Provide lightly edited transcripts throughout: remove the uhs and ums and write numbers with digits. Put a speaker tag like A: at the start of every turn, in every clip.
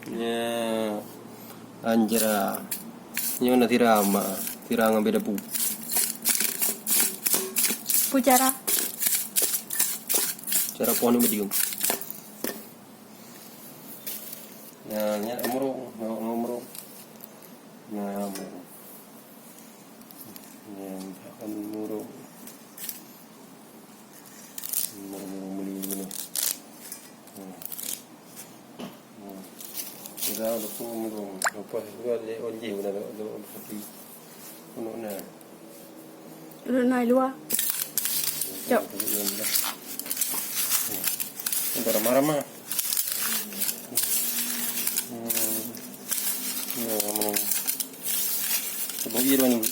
A: Ya, anjera. Ini mana tirama? Tirang beda pu.
B: Pucara.
A: Cara pohon medium. Ya, nya umro. Ya, umro. Ya, akan umro. Ra được không rồi apa juga le onje udah do seperti kuno na
B: Udah naik luar. Cok.
A: Untuk ramah-ramah. Ya, mau. Coba iya nih.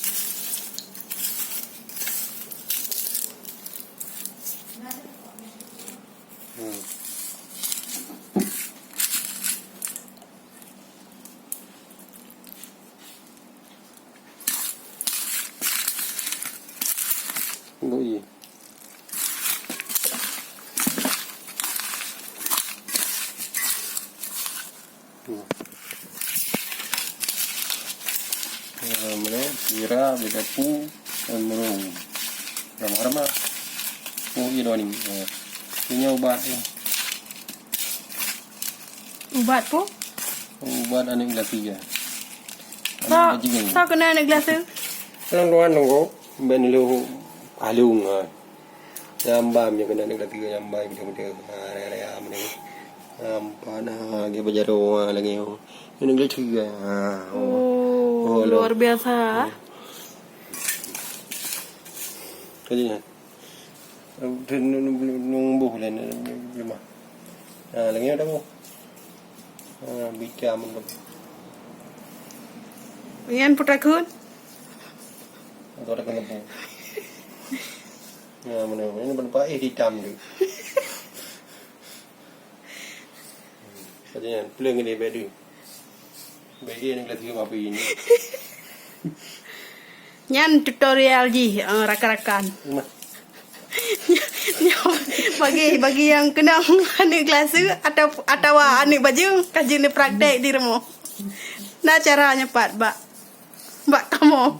A: Tunggu iya. Mana kira beda pu merung ramah-ramah. Oh iya doang nih. Ini obat ya.
B: Ubat po.
A: Obat anu gelas tiga.
B: So kena anak gelas tu.
A: Kan doan nunggu ben lu alung jambam yang kena anu gelas tiga jambam beda-beda area mana. Ampana ge bajaro lagi. Ini gelas tiga.
B: Oh, luar biasa.
A: Kayaknya. Nunggu lah lima. Lagi ada mo. Bicara mun.
B: Yan putra kun.
A: Atau ada kena po. Ya mana ini berapa hitam tu. Kayaknya pelang ini bedu. Bagi yang kelas apa ini?
B: Yan tutorial ji rakan-rakan. bagi yang kena anak kelas atau anak baju kajian praktek di rumah. Nah caranya Pak, Mbak kamu.